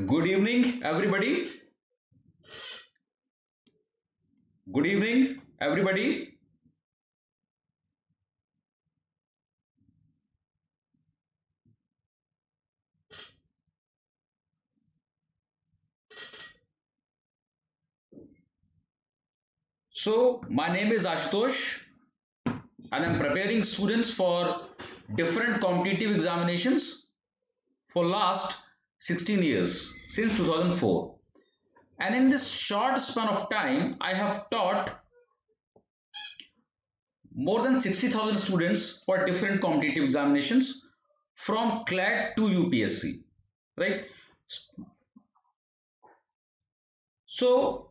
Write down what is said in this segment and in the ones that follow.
Good evening, everybody. Good evening, everybody. So, my name is Ashutosh, and I'm preparing students for different competitive examinations for last 16 years, since 2004. And in this short span of time, I have taught more than 60,000 students for different competitive examinations from CLAT to UPSC, right? So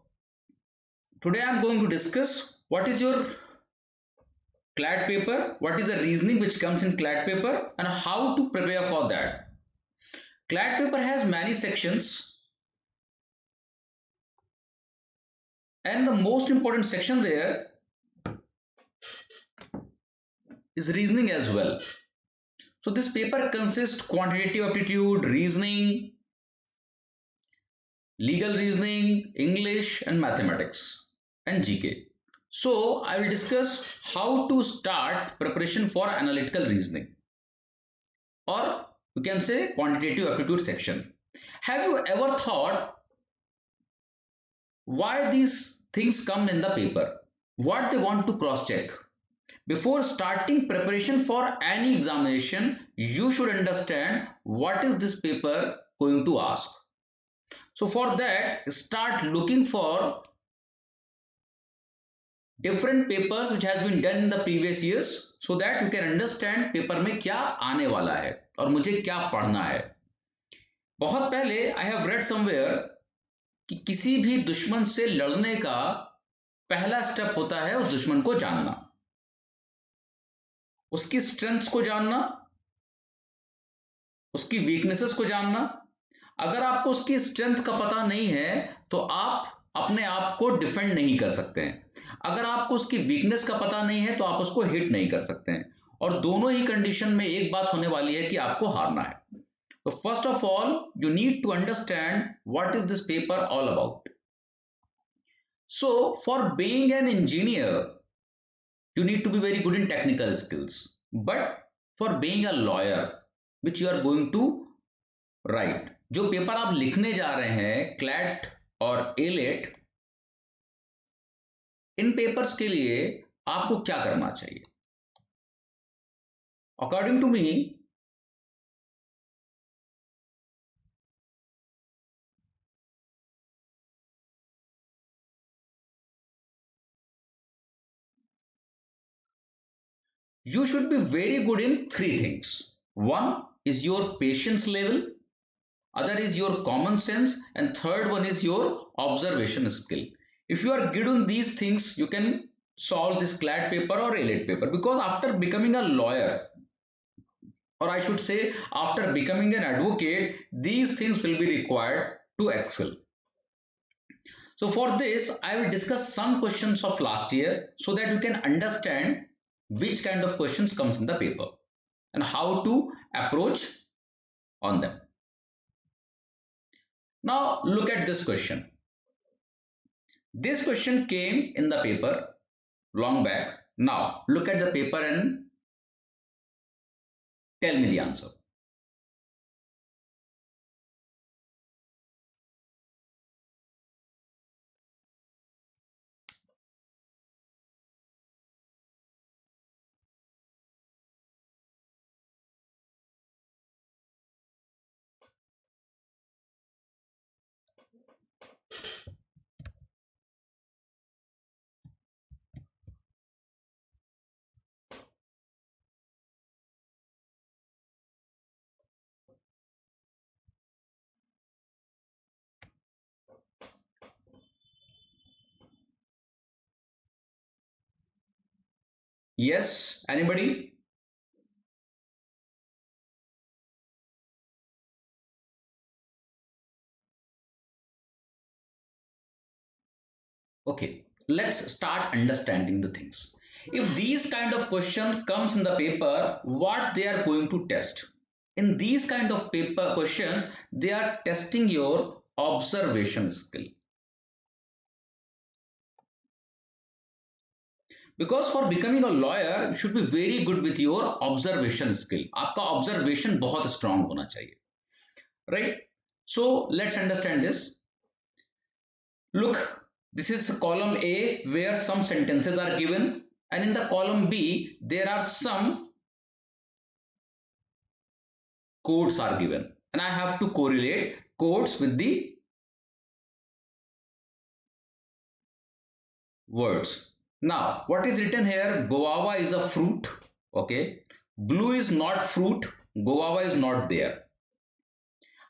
today I'm going to discuss what is your CLAT paper, what is the reasoning which comes in CLAT paper, and how to prepare for that. CLAT paper has many sections, and the most important section there is reasoning as well. So this paper consists quantitative aptitude, reasoning, legal reasoning, English and mathematics, and GK. So I will discuss how to start preparation for analytical reasoning, or you can say quantitative aptitude section. Have you ever thought why these things come in the paper? What they want to cross check? Before starting preparation for any examination, you should understand what is this paper going to ask. So for that, start looking for different papers which has been done in the previous years, so that you can understand paper में क्या आने वाला है और मुझे क्या पढ़ना है. बहुत पहले I have read somewhere कि किसी भी दुश्मन से लड़ने का पहला स्टेप होता है उस दुश्मन को जानना, उसकी स्ट्रेंथ्स को जानना, उसकी वीकनेसेस को जानना. अगर आपको उसकी स्ट्रेंथ का पता नहीं है तो आप अपने आप को डिफेंड नहीं कर सकते हैं. अगर आपको उसकी वीकनेस का पता नहीं है तो आप उसको हिट नहीं कर सकते हैं, और दोनों ही कंडीशन में एक बात होने वाली है कि आपको हारना है. तो first of all you need to understand what is this paper all about. So for being an engineer you need to be very good in technical skills, but for being a lawyer which you are going to write, जो paper आप लिखने जा रहे हैं CLAT और AILET, इन papers के लिए आपको क्या करना चाहिए? According to me, you should be very good in three things. One is your patience level, other is your common sense, and third one is your observation skill. If you are good on these things, you can solve this CLAT paper or ALET paper, because after becoming a lawyer, or I should say after becoming an advocate, these things will be required to excel. So for this, I will discuss some questions of last year so that you can understand which kind of questions comes in the paper and how to approach on them. Now look at this question. This question came in the paper long back. Now look at the paper and tell me the answer. Yes, anybody? Okay, let's start understanding the things. If these kind of questions comes in the paper, what they are going to test? In these kind of paper questions, they are testing your observation skill. Because for becoming a lawyer, you should be very good with your observation skill. आपका observation बहुत strong होना चाहिए, right? So let's understand this. Look, this is column A where some sentences are given, and in the column B there are some quotes are given, and I have to correlate quotes with the words. Now what is written here? Guava is a fruit. Okay, blue is not fruit, guava is not there.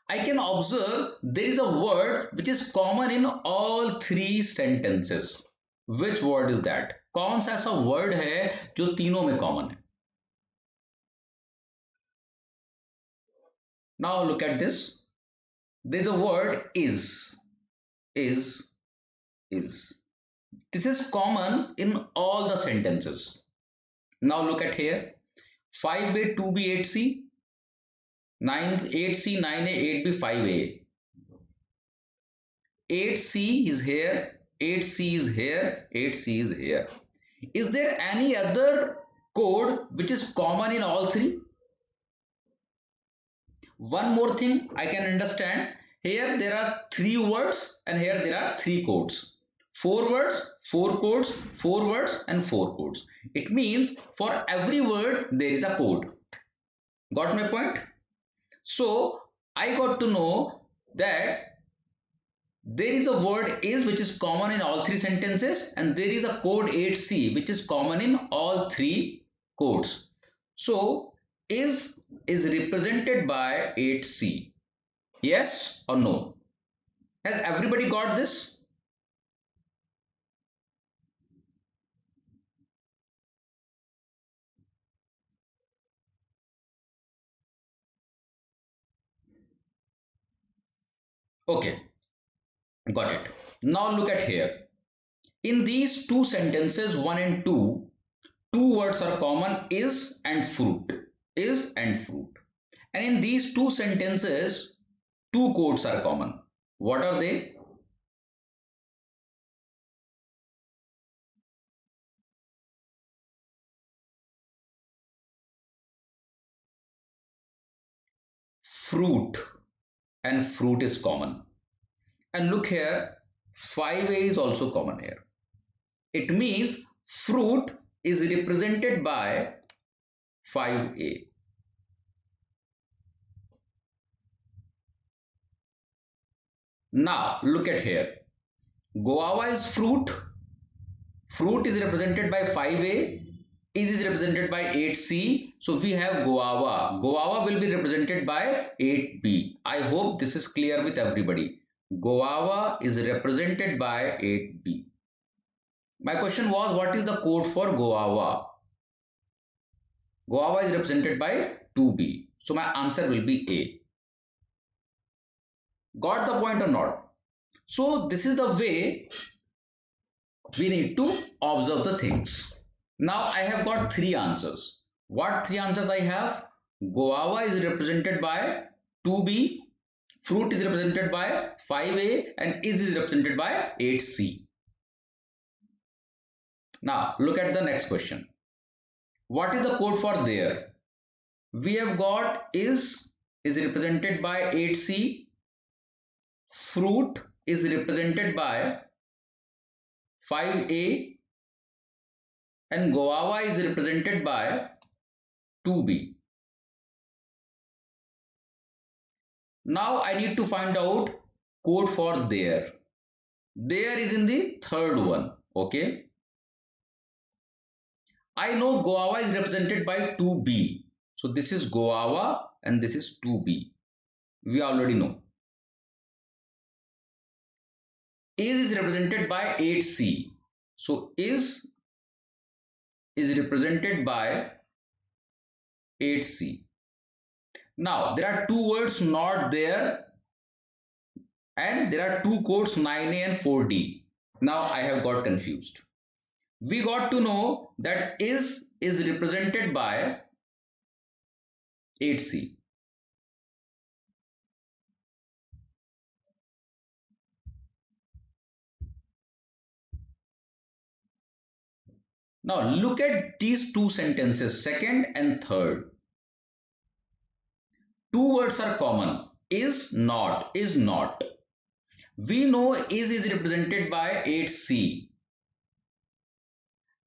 I can observe there is a word which is common in all three sentences. Which word is that? कौन सा ऐसा word है जो तीनों में common है? Now look at this. There is a word is. This is common in all the sentences. Now look at here. 5A, 2B, 8C, 9, 8C, 9A, 8B, 5A. 8C is here, 8C is here, 8C is here. Is there any other code which is common in all three? One more thing I can understand. Here there are three words and here there are three codes. 4 words, 4 codes, 4 words and 4 codes. It means for every word there is a code. Got my point? So I got to know that there is a word is which is common in all three sentences, and there is a code 8C which is common in all three codes. So is represented by 8C. Yes or no? Has everybody got this? Okay, got it. Now look at here. In these two sentences 1 and 2, two words are common, is and fruit. Is and fruit. And in these two sentences, two codes are common. What are they? Fruit and fruit is common. And look here, 5A is also common here. It means fruit is represented by 5A. Now look at here. Guava is fruit. Fruit is represented by 5A. Is represented by 8C. So we have guava. Guava will be represented by 8B. I hope this is clear with everybody. Guava is represented by 8B. My question was, what is the code for guava? Guava is represented by 2B. So my answer will be A. Got the point or not? So this is the way we need to observe the things. Now I have got three answers. What three answers I have? Guava is represented by 2B, fruit is represented by 5a, and is represented by 8c. Now look at the next question. What is the code for there? We have got is represented by 8c, fruit is represented by 5a, and guava is represented by 2b. Now I need to find out code for there. There is in the third one. Okay, I know guava is represented by 2b, so this is guava and this is 2b. We already know. Is represented by 8c, so is represented by 8c. Now there are two words not there, and there are two codes 9a and 4d. Now I have got confused. We got to know that is represented by 8c. Now look at these two sentences, second and third. Two words are common, is not, is not. We know is represented by 8c.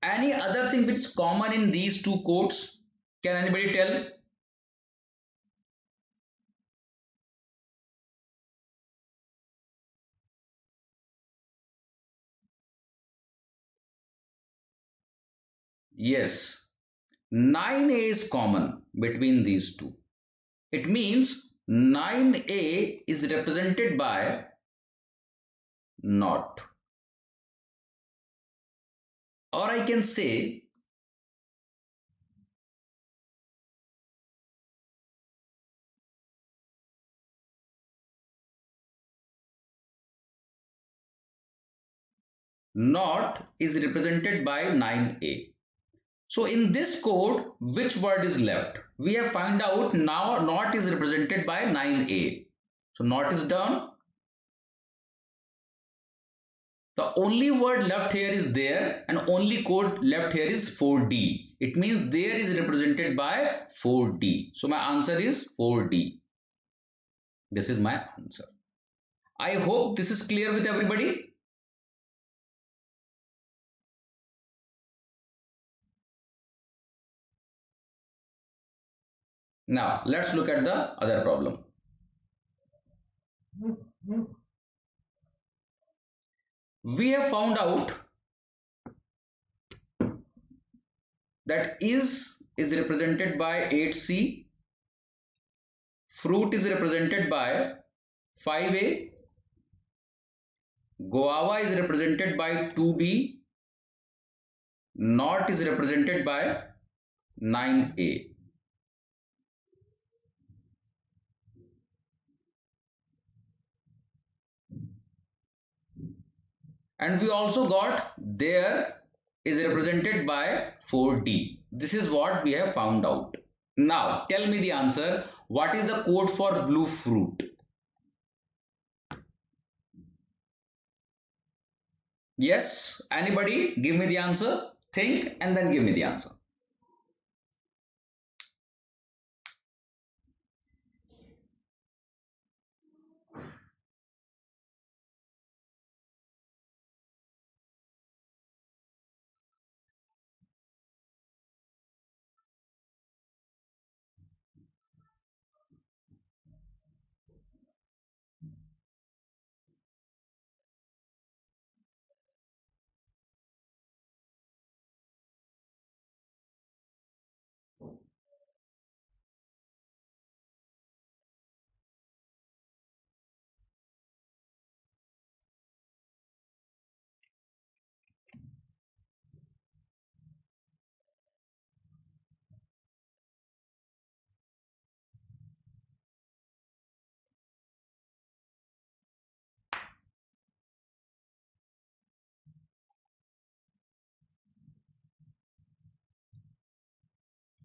Any other thing which is common in these two quotes? Can anybody tell? Yes, 9a is common between these two. It means 9a is represented by not. Or I can say not is represented by 9a. So in this code, which word is left? We have found out now not is represented by 9a. So not is done. The only word left here is there, and only code left here is 4d. It means there is represented by 4d. So my answer is 4d. This is my answer. I hope this is clear with everybody. Now let's look at the other problem. We have found out that is represented by 8c, fruit is represented by 5a, guava is represented by 2b, not is represented by 9a. And we also got there is represented by 4d. This is what we have found out. Now tell me the answer. What is the code for blue fruit? Yes, anybody give me the answer. Think and then give me the answer.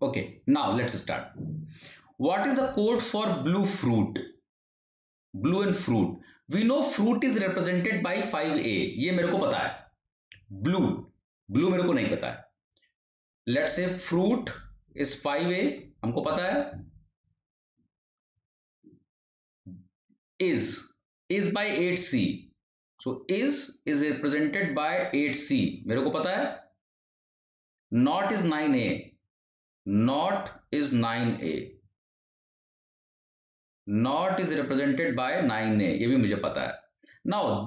Okay, now let's start. What is the code for blue fruit? blue and fruit. We know fruit is represented by 5a, ये मेरे को पता है. Blue मेरे को नहीं पता है. Let's say fruit is 5a, हमको पता है. Is by 8c, so is represented by 8c, मेरे को पता है. Not is 9a, not is 9a, not is represented by 9a, ये भी मुझे पता है. Now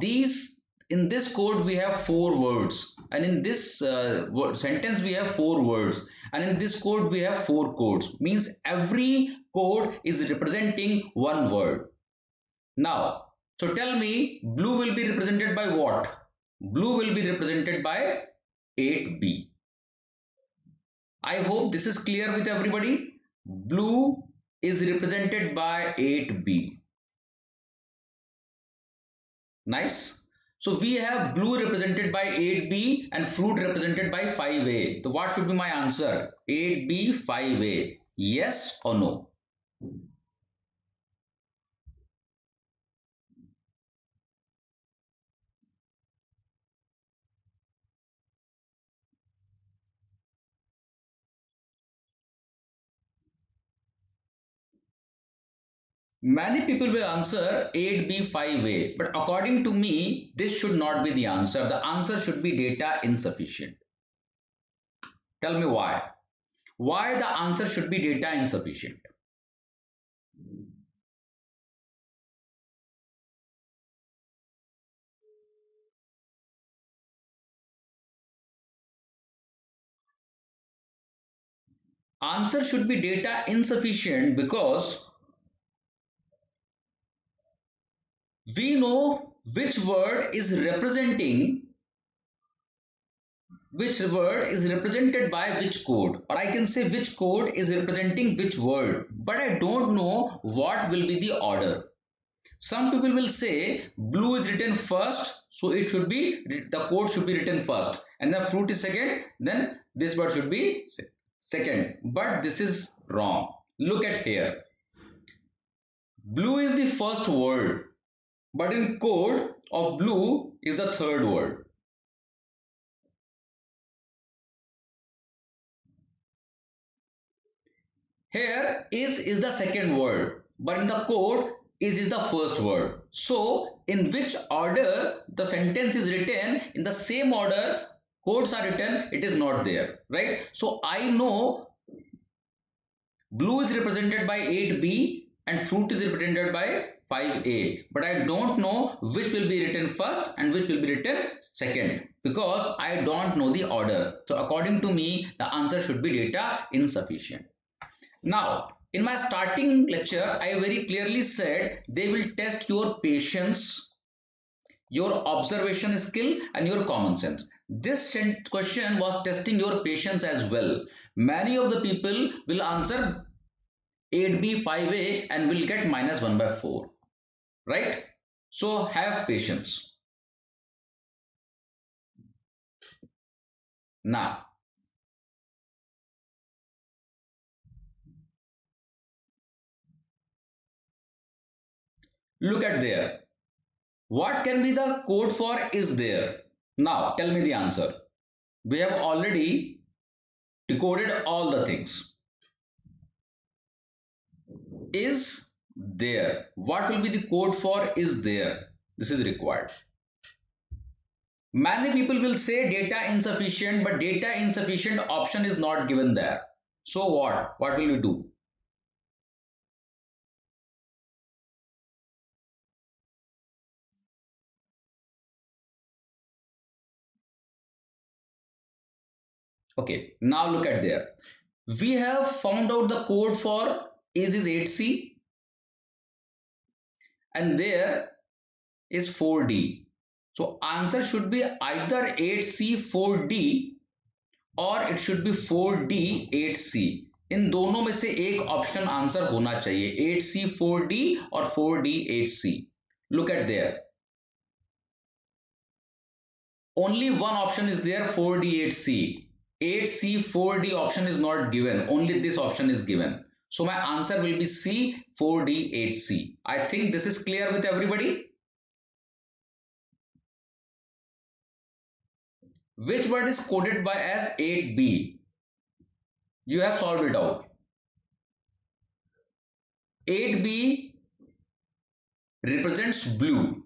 in this code we have 4 words, and in this sentence we have 4 words, and in this code we have 4 codes, means every code is representing one word. Now, so tell me, blue will be represented by what? Blue will be represented by 8b. I hope this is clear with everybody. Blue is represented by 8b. Nice. So we have blue represented by 8b and fruit represented by 5a. So what should be my answer? 8b, 5a. Yes or no? Many people will answer 8b, 5a, but according to me, this should not be the answer. The answer should be data insufficient. Tell me why. Why the answer should be data insufficient? Answer should be data insufficient because we know which word is represented by which code, or I can say which code is representing which word, but I don't know what will be the order. Some people will say blue is written first, so it should be, the code should be written first, and the fruit is second, then this word should be second, but this is wrong. Look at here. Blue is the first word, but in code of blue is the third word. Here is the second word, but in the code is the first word. So in which order the sentence is written, in the same order codes are written, it is not there, right? So I know blue is represented by 8b and fruit is represented by 5a, but I don't know which will be written first and which will be written second because I don't know the order. So according to me, the answer should be data insufficient. Now, in my starting lecture, I very clearly said they will test your patience, your observation skill, and your common sense. This question was testing your patience as well. Many of the people will answer 8b, 5a and will get -1 by 4. Right? So have patience. Now, look at there. What can be the code for is there? Now tell me the answer. We have already decoded all the things. Is there. What will be the code for is there? This is required. Many people will say data insufficient, but data insufficient option is not given there. So what? What will you do? Okay, now look at there. We have found out the code for is 8c and there is 4d. So answer should be either 8c 4d और it should be 4d 8c. इन दोनों में से एक option answer होना चाहिए, 8c 4d और 4d 8c. Look at there. Only one option is there, 4d 8c. 8c 4d option is not given, only this option is given. So my answer will be C, 4D, 8C. I think this is clear with everybody. Which word is coded by as 8B? You have solved it out. 8B represents blue.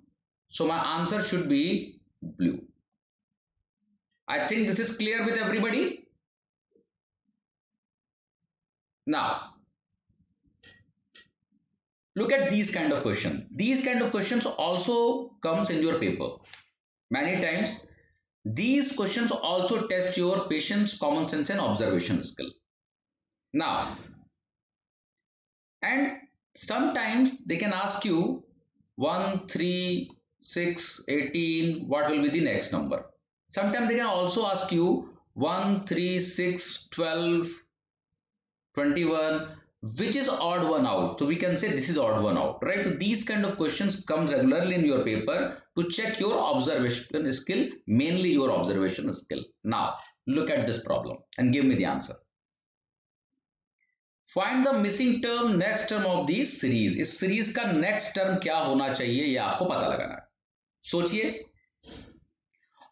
So my answer should be blue. I think this is clear with everybody. Now, look at these kind of questions. These kind of questions also comes in your paper. Many times, these questions also test your patience, common sense and observation skill. Now, and sometimes they can ask you 1, 3, 6, 18, what will be the next number? Sometimes they can also ask you 1, 3, 6, 12, 21, which is odd one out. So we can say this is odd one out, right? So these kind of questions comes regularly in your paper to check your observation skill, mainly your observation skill. Now look at this problem and give me the answer. Find the missing term, next term of the series. इस series का next term क्या होना चाहिए ये आपको पता लगाना है. सोचिए.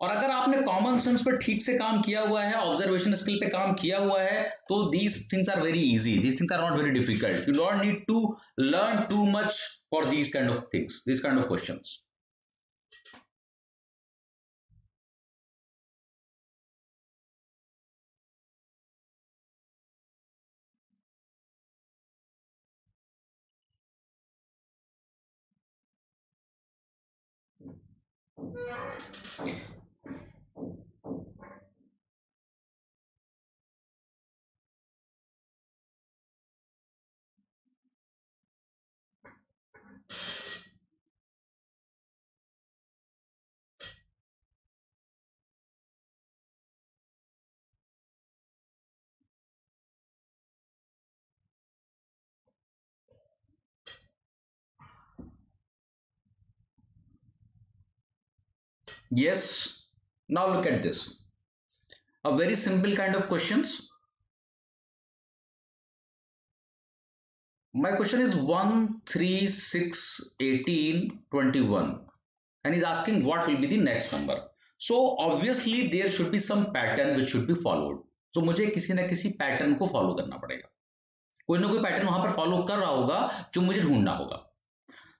और अगर आपने कॉमन सेंस पर ठीक से काम किया हुआ है, ऑब्जर्वेशन स्किल पे काम किया हुआ है, तो these things are very easy. These things are not very difficult. You don't need to learn too much for these kind of things, these kind of questions. Yes. Now look at this. A very simple kind of questions. My question is 1, 3, 6, 18, 21 and he's asking what will be the next number. So obviously there should be some pattern which should be followed. So मुझे किसी ना किसी pattern को follow करना पड़ेगा. कोई ना कोई पैटर्न वहां पर फॉलो कर रहा होगा जो मुझे ढूंढना होगा.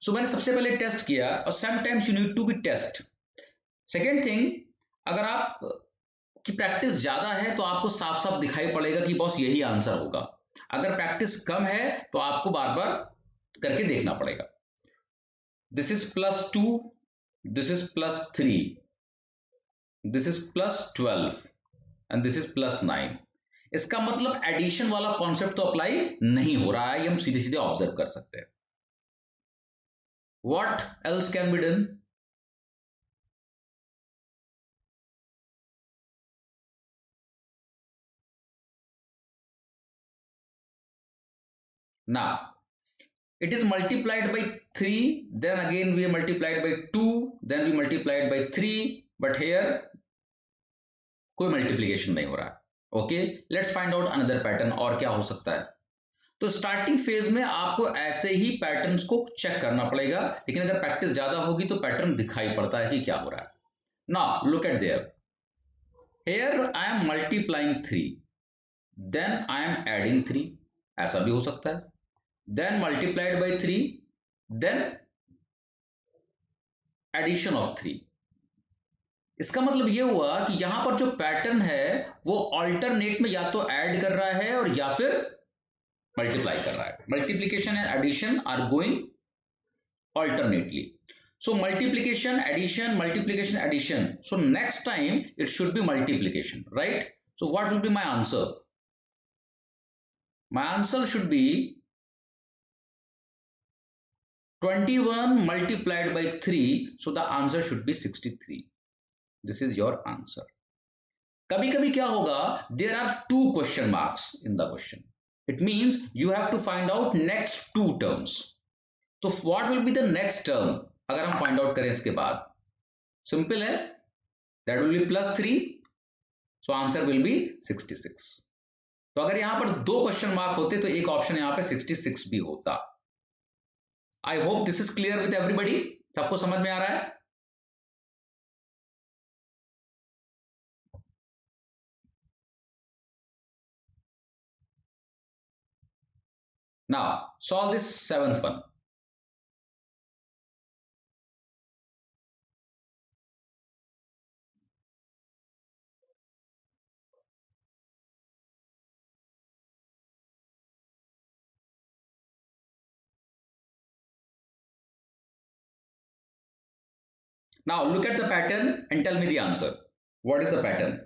सो मैंने सबसे पहले टेस्ट किया और sometimes you need to be test. Second thing, अगर आप की प्रैक्टिस ज्यादा है तो आपको साफ साफ दिखाई पड़ेगा कि बॉस यही आंसर होगा. अगर प्रैक्टिस कम है तो आपको बार बार करके देखना पड़ेगा. This is +2, this is +3, this is +12 and this is +9. इसका मतलब एडिशन वाला कॉन्सेप्ट तो अप्लाई नहीं हो रहा है, ये हम सीधे सीधे ऑब्जर्व कर सकते हैं. What else can be done? Now it is multiplied by 3, then again we multiplied by 2, then we multiplied by 3, but here कोई मल्टीप्लीकेशन नहीं हो रहा है. Okay, let's find out another pattern. और क्या हो सकता है? तो स्टार्टिंग फेज में आपको ऐसे ही पैटर्न्स को चेक करना पड़ेगा, लेकिन अगर प्रैक्टिस ज्यादा होगी तो पैटर्न दिखाई पड़ता है कि क्या हो रहा है. Now look at there. Here I am multiplying 3, then I am adding 3, ऐसा भी हो सकता है. Then multiplied by 3, then addition of 3. इसका मतलब ये हुआ कि यहां पर जो पैटर्न है वो अल्टरनेट में या तो ऐड कर रहा है और या फिर मल्टीप्लाई कर रहा है. Multiplication and addition are going alternately. So multiplication, addition, multiplication, addition. So next time it should be multiplication, right? So what will be my answer? My answer should be 21 multiplied by 3, so the answer should be 63. This is your answer. कभी कभी क्या होगा, there are 2 question marks in the question. It means you have to find out next 2 terms. तो what will be the next term अगर हम find out करें इसके बाद? Simple है, that will be +3, so answer will be 66. तो अगर यहां पर 2 क्वेश्चन मार्क होते तो एक ऑप्शन यहां पे 66 भी होता। I hope this is clear with everybody, सबको समझ में आ रहा है? Now solve this 7th one. Now look at the pattern and tell me the answer. What is the pattern?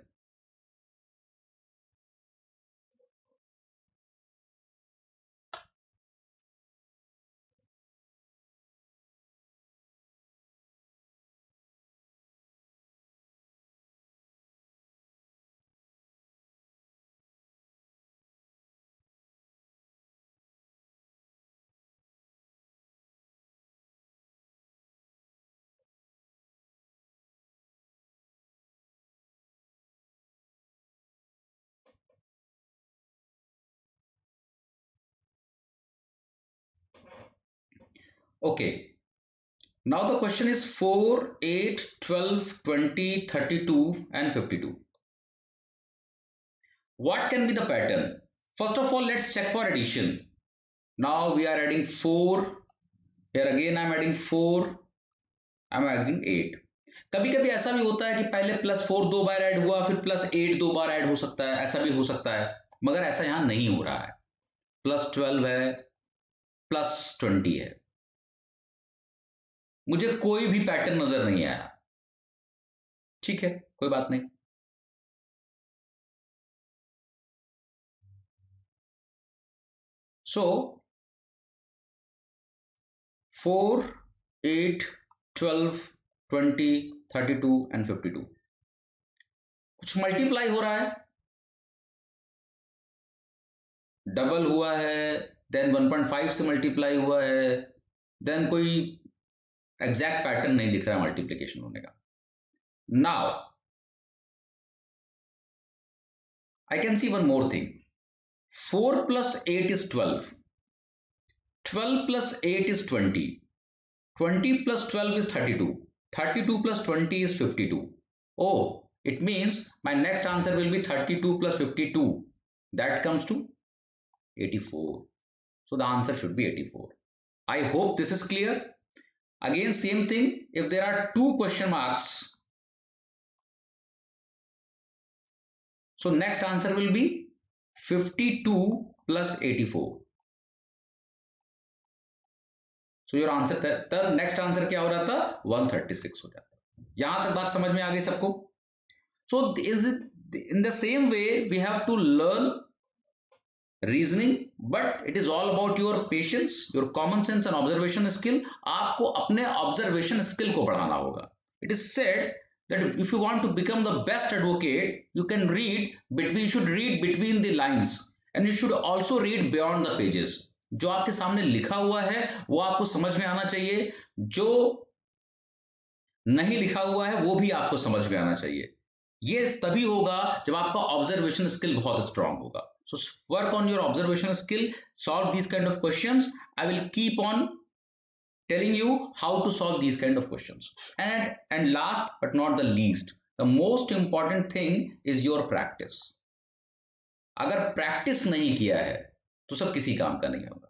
Okay. Now the question is 4, 8, 12, 20, 32 and 52. What can be the pattern? First of all, let's check for addition. Now we are adding 4. Here again I am adding 4. I am adding 8. कभी कभी ऐसा भी होता है कि पहले +4 2 बार add हुआ, फिर +8 2 बार ऐड हो सकता है, ऐसा भी हो सकता है, मगर ऐसा यहां नहीं हो रहा है। +12 है, +20 है, मुझे कोई भी पैटर्न नजर नहीं आया। ठीक है, कोई बात नहीं। सो 4, 8, 12, 20, 32 एंड 52 कुछ मल्टीप्लाई हो रहा है, डबल हुआ है, देन 1.5 से मल्टीप्लाई हुआ है, देन कोई एग्जैक्ट पैटर्न नहीं दिख रहा है मल्टीप्लीकेशन होने का। Now I can see one more thing. 4 + 8 is 12, 12 + 8 is 20, 20 + 12 is 32, 32 + 20 is 52. Oh, it means my next answer will be 32 + 52. That comes to 84. So the answer should be 84. I hope this is clear. Again, same thing. If there are 2 question marks, so next answer will be 52 + 84. So your answer तब next answer क्या हो रहा था? 136 हो जाता। यहां तक बात समझ में आ गई सबको? So is it in the same way we have to learn reasoning, but it is all about your patience, your common sense and observation skill. आपको अपने ऑब्जर्वेशन स्किल को बढ़ाना होगा। It is said that if you want to become the best advocate, you can read between, you should read between the lines and you should also read beyond the pages. जो आपके सामने लिखा हुआ है वो आपको समझ में आना चाहिए, जो नहीं लिखा हुआ है वो भी आपको समझ में आना चाहिए। ये तभी होगा जब आपका ऑब्जर्वेशन स्किल बहुत स्ट्रांग होगा। So work on your observational skill, solve these kind of questions. I will keep on telling you how to solve these kind of questions. And last but not the least, the most important thing is your practice. अगर practice नहीं किया है तो सब किसी काम का नहीं होगा।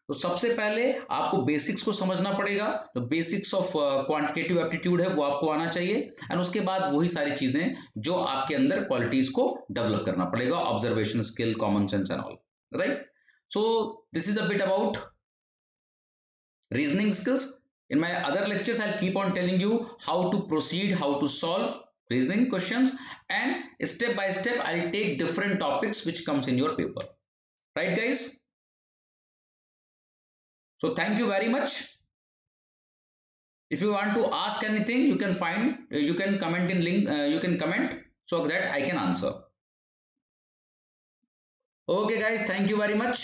तो सबसे पहले आपको बेसिक्स को समझना पड़ेगा। तो बेसिक्स ऑफ क्वांटिटेटिव एप्टीट्यूड है वो आपको आना चाहिए, एंड उसके बाद वही सारी चीजें जो आपके अंदर क्वालिटीज को डेवलप करना पड़ेगा, observation skill, common sense and all, right. So this is a bit about reasoning skills. In my other lectures, I'll keep on telling you how to proceed, how to solve reasoning questions, and step by step I'll take different topics which comes in your paper, right guys? So thank you very much. If you want to ask anything, you can you can comment in link, you can comment so that I can answer. Okay guys, thank you very much.